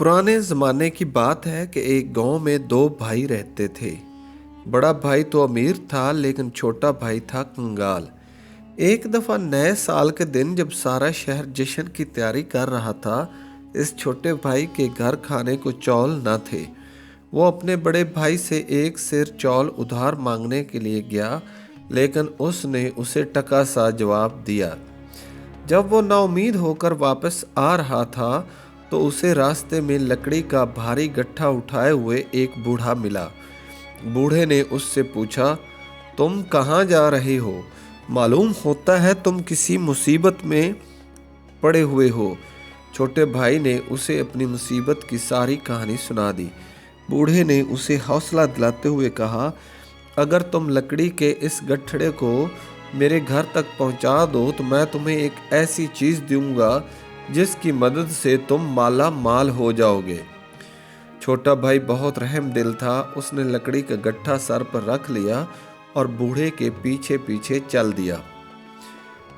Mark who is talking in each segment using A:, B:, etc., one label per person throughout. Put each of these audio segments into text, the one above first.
A: पुराने ज़माने की बात है कि एक गांव में दो भाई रहते थे। बड़ा भाई तो अमीर था लेकिन छोटा भाई था कंगाल। एक दफ़ा नए साल के दिन जब सारा शहर जश्न की तैयारी कर रहा था, इस छोटे भाई के घर खाने को चौल न थे। वो अपने बड़े भाई से एक सिर चौल उधार मांगने के लिए गया, लेकिन उसने उसे टका सा जवाब दिया। जब वो नाउमीद होकर वापस आ रहा था तो उसे रास्ते में लकड़ी का भारी गट्ठा उठाए हुए एक बूढ़ा मिला। बूढ़े ने उससे पूछा, तुम कहाँ जा रहे हो? मालूम होता है तुम किसी मुसीबत में पड़े हुए हो। छोटे भाई ने उसे अपनी मुसीबत की सारी कहानी सुना दी। बूढ़े ने उसे हौसला दिलाते हुए कहा, अगर तुम लकड़ी के इस गट्ठड़े को मेरे घर तक पहुंचा दो तो मैं तुम्हें एक ऐसी चीज़ दूंगा जिसकी मदद से तुम माला माल हो जाओगे। छोटा भाई बहुत रहम दिल था। उसने लकड़ी का गट्ठा सर पर रख लिया और बूढ़े के पीछे पीछे चल दिया।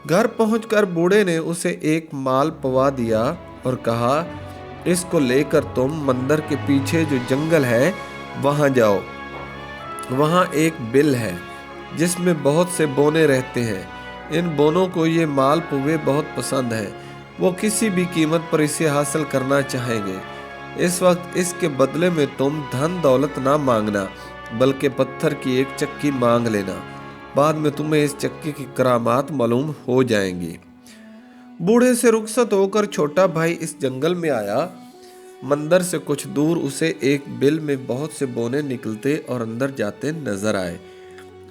A: घर पहुंचकर बूढ़े ने उसे एक माल पवा दिया और कहा, इसको लेकर तुम मंदिर के पीछे जो जंगल है वहां जाओ। वहां एक बिल है जिसमें बहुत से बोने रहते हैं। इन बोनों को ये माल पुवे बहुत पसंद है। वो किसी भी कीमत पर इसे हासिल करना चाहेंगे। इस वक्त इसके बदले में तुम धन दौलत ना मांगना, बल्कि पत्थर की एक चक्की मांग लेना। बाद में तुम्हें इस चक्की की करामात मालूम हो जाएंगी। बूढ़े से रुखसत होकर छोटा भाई इस जंगल में आया। मंदिर से कुछ दूर उसे एक बिल में बहुत से बोने निकलते और अंदर जाते नजर आए।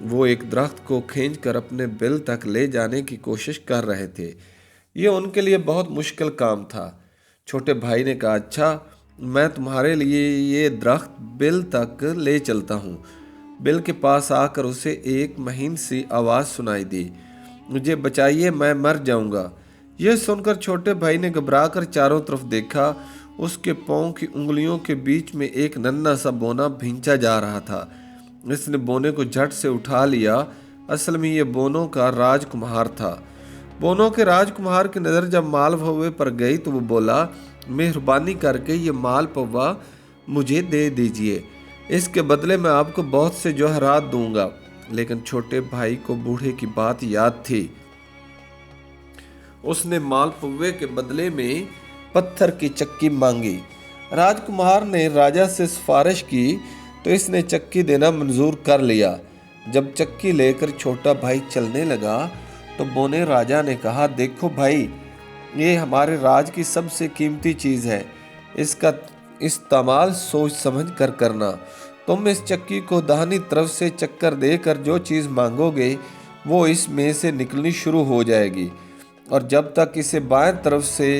A: वो एक दरख्त को खींचकर अपने बिल तक ले जाने की कोशिश कर रहे थे। ये उनके लिए बहुत मुश्किल काम था। छोटे भाई ने कहा, अच्छा, मैं तुम्हारे लिए ये दरख्त बिल तक ले चलता हूँ। बिल के पास आकर उसे एक महीन सी आवाज़ सुनाई दी, मुझे बचाइए, मैं मर जाऊँगा। यह सुनकर छोटे भाई ने घबराकर चारों तरफ देखा। उसके पाँव की उंगलियों के बीच में एक नन्हा सा बोना भींचा जा रहा था। इसने बोने को झट से उठा लिया। असल में ये बोनों का राजकुमार था। बोनों के राजकुमार की नज़र जब माल पौवे पर गई तो वो बोला, मेहरबानी करके ये माल पौवा मुझे दे दीजिए, इसके बदले मैं आपको बहुत से जौहरात दूंगा। लेकिन छोटे भाई को बूढ़े की बात याद थी। उसने माल पौवे के बदले में पत्थर की चक्की मांगी। राजकुमार ने राजा से सिफारिश की तो इसने चक्की देना मंजूर कर लिया। जब चक्की लेकर छोटा भाई चलने लगा तो बोने राजा ने कहा, देखो भाई, ये हमारे राज की सबसे कीमती चीज़ है। इसका इस्तेमाल सोच समझ कर करना। तुम इस चक्की को दाहिनी तरफ से चक्कर देकर जो चीज़ मांगोगे वो इसमें से निकलनी शुरू हो जाएगी, और जब तक इसे बाएं तरफ से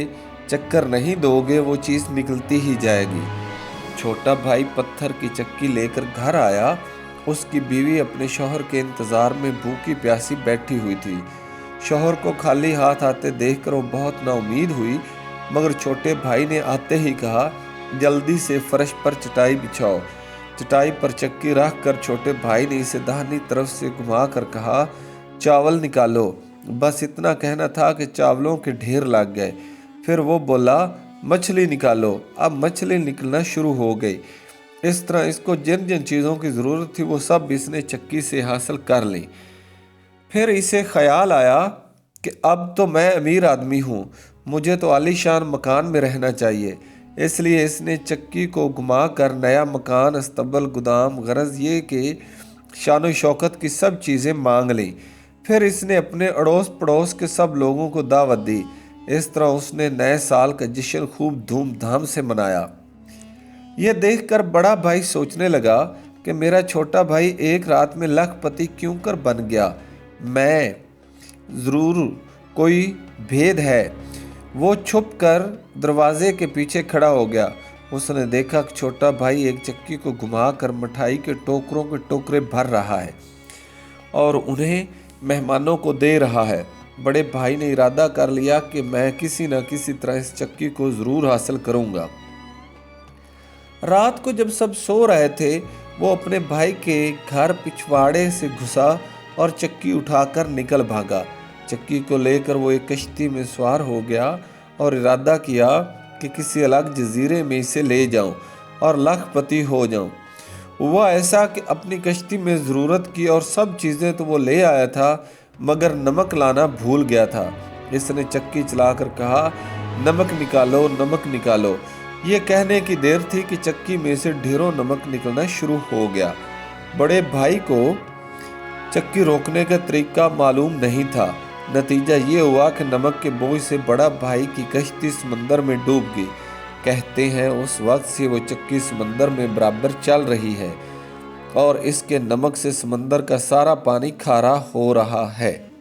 A: चक्कर नहीं दोगे वो चीज़ निकलती ही जाएगी। छोटा भाई पत्थर की चक्की लेकर घर आया। उसकी बीवी अपने शौहर के इंतज़ार में भूखी प्यासी बैठी हुई थी। शौहर को खाली हाथ आते देखकर वो बहुत नाउमीद हुई, मगर छोटे भाई ने आते ही कहा, जल्दी से फर्श पर चटाई बिछाओ। चटाई पर चक्की रख कर छोटे भाई ने इसे दाहिनी तरफ से घुमा कर कहा, चावल निकालो। बस इतना कहना था कि चावलों के ढेर लग गए। फिर वो बोला, मछली निकालो। अब मछली निकलना शुरू हो गई। इस तरह इसको जिन जिन चीज़ों की ज़रूरत थी वो सब इसने चक्की से हासिल कर ली। फिर इसे ख्याल आया कि अब तो मैं अमीर आदमी हूँ, मुझे तो आलीशान मकान में रहना चाहिए। इसलिए इसने चक्की को घुमा कर नया मकान, अस्तबल, गोदाम, गरज ये कि शान शौकत की सब चीज़ें मांग ली। फिर इसने अपने अड़ोस पड़ोस के सब लोगों को दावत दी। इस तरह उसने नए साल का जश्न खूब धूमधाम से मनाया। यह देखकर बड़ा भाई सोचने लगा कि मेरा छोटा भाई एक रात में लखपति क्यों कर बन गया। मैं ज़रूर कोई भेद है। वो छुप कर दरवाजे के पीछे खड़ा हो गया। उसने देखा कि छोटा भाई एक चक्की को घुमाकर मिठाई के टोकरों के टोकरे भर रहा है और उन्हें मेहमानों को दे रहा है। बड़े भाई ने इरादा कर लिया कि मैं किसी न किसी तरह इस चक्की को ज़रूर हासिल करूंगा। रात को जब सब सो रहे थे, वो अपने भाई के घर पिछवाड़े से घुसा और चक्की उठाकर निकल भागा। चक्की को लेकर वो एक कश्ती में सवार हो गया और इरादा किया कि किसी अलग जजीरे में इसे ले जाऊं और लखपति हो जाऊं। हुआ ऐसा कि अपनी कश्ती में ज़रूरत की और सब चीज़ें तो वो ले आया था, मगर नमक लाना भूल गया था। इसने चक्की चलाकर कहा, नमक निकालो, नमक निकालो। ये कहने की देर थी कि चक्की में से ढेरों नमक निकलना शुरू हो गया। बड़े भाई को चक्की रोकने का तरीका मालूम नहीं था। नतीजा ये हुआ कि नमक के बोझ से बड़ा भाई की कश्ती समंदर में डूब गई। कहते हैं उस वक्त से वो चक्की समंदर में बराबर चल रही है और इसके नमक से समंदर का सारा पानी खारा हो रहा है।